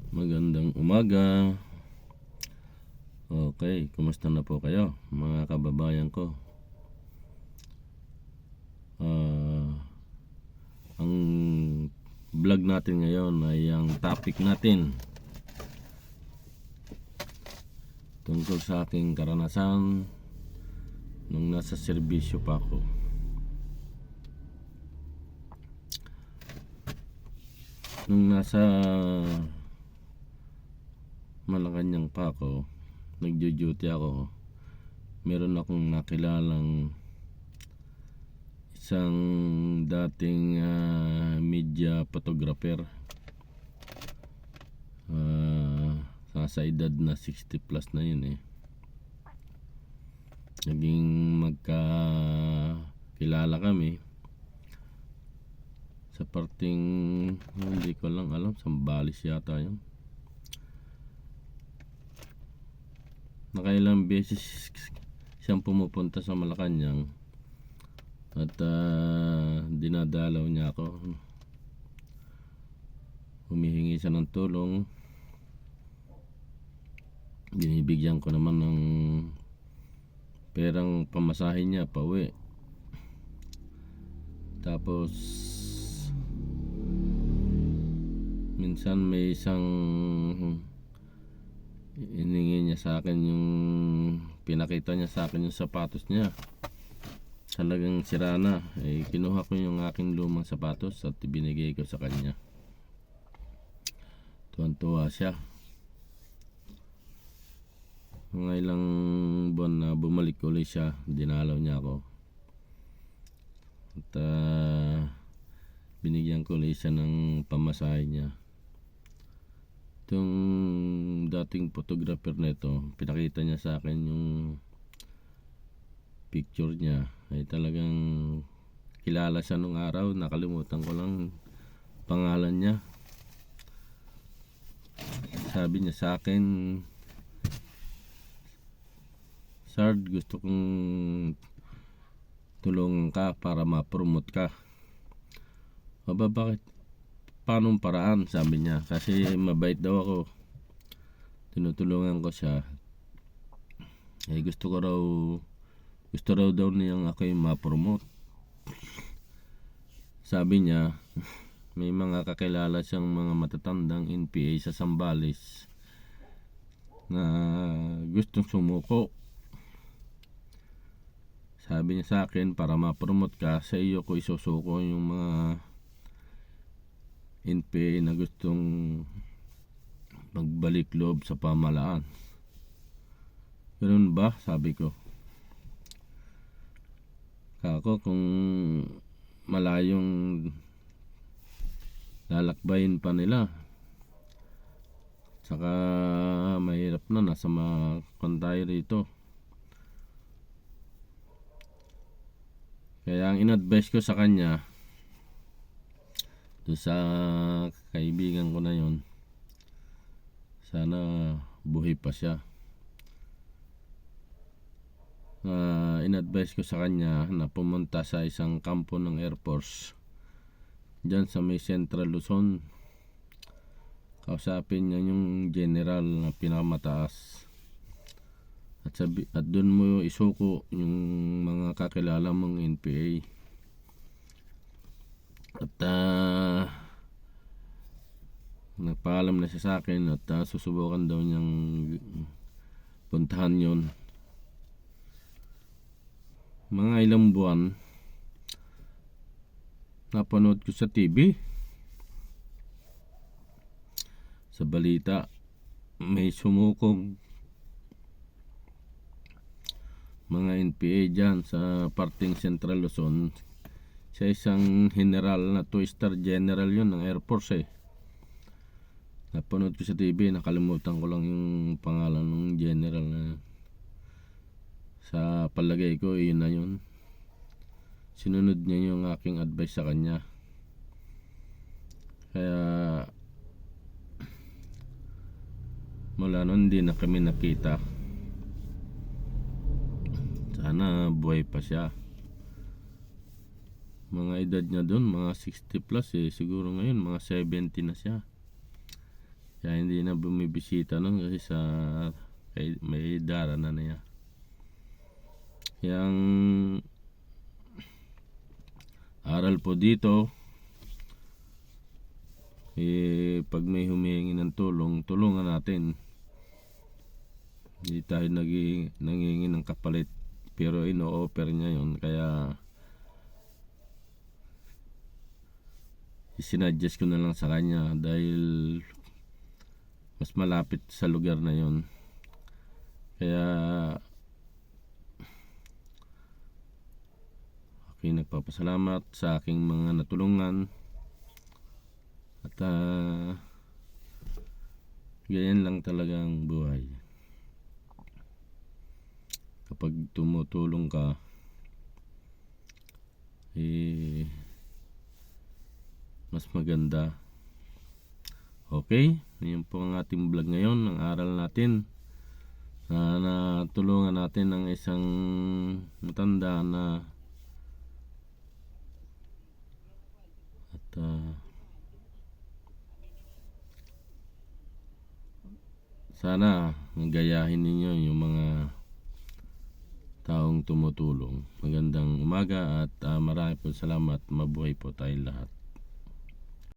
Magandang umaga. Okay, kumusta na po kayo mga kababayan ko? Ang vlog natin ngayon ay ang topic natin tungkol sa aking karanasan nung nasa serbisyo pa ako. Nung nasa Malacanang pa ako, nagjo-duty ako, meron akong nakilalang isang dating media photographer. Nasa edad na 60 plus na yun eh. Naging magkakilala kami sa parting, hindi ko lang alam, Sambales yata yun. Nakailang beses siyang pumupunta sa Malacanang at dinadalaw niya ako. Humihingi siya ng tulong, binibigyan ko naman ng perang pamasahe niya pauwi. Tapos minsan may isang iningi niya sa akin, yung pinakita niya sa akin yung sapatos niya, talagang sira na. Kinuha ko yung aking lumang sapatos at binigay ko sa kanya. Tuwan-tuwa siya. Mga ilang buwan na bumalik ulit siya, dinalaw niya ako at binigyan ko ulit siya ng pamasahe niya. Itong dating photographer na ito, pinakita niya sa akin yung picture niya, ay talagang kilala siya nung araw. Nakalimutan ko lang pangalan niya. Sabi niya sa akin, "Sard, gusto kong tulungan ka para ma-promote ka." Aba, bakit? Paanong paraan? Sabi niya. Kasi mabait daw ako, tinutulungan ko siya. Gusto raw daw niyang ako yung ma-promote. Sabi niya, may mga kakilala siyang mga matatandang NPA sa Sambales na gustong sumuko. Sabi niya sa akin, para ma-promote ka, sa iyo ko isusuko yung mga NPA na gustong magbalik loob sa pamahalaan. Ganun ba? Sabi ko. Kako, kung malayong lalakbayin pa nila, saka mahirap na, nasa mga tayo rito. Kaya ang in-advise ko sa kanya, doon sa kaibigan ko na yon, sana buhay pa siya. In-advise ko sa kanya na pumunta sa isang kampo ng Air Force dyan sa may Central Luzon. Kausapin niya yung general na pinakamataas at doon mo isuko yung mga kakilala mong NPA. At nagpaalam na siya sa akin at susubukan daw niyang puntahan yon. Mga ilang buwan, napanood ko sa TV, sa balita, may sumukong mga NPA dyan sa parting Central Luzon, sa isang general na 2-star general yun ng Air Force Napanood ko sa TV, nakalimutan ko lang yung pangalan ng general na. Sa palagay ko, yun na yun. Sinunod niya yung aking advice sa kanya. Kaya mula nun, hindi na kami nakita. Sana buhay pa siya. Mga edad niya doon, mga 60 plus siguro ngayon mga 70 na siya. Kaya hindi na bumibisita nun kasi may dara na niya. Yang aral po dito, pag may humihingi ng tulong, tulungan natin. Hindi tayo nangingi ng kapalit, pero ino-offer niya yun. Kaya isinadjust ko na lang sa kanya dahil mas malapit sa lugar na yun. Kaya ako'y nagpapasalamat sa aking mga natulungan. At ganyan lang talagang buhay. Kapag tumutulong ka, mas maganda. Okay, yun po ang ating vlog ngayon. Ang aral natin na natulungan natin ng isang matanda na at sana gayahin ninyo yung mga taong tumutulong. Magandang umaga at marami po salamat. Mabuhay po tayong lahat.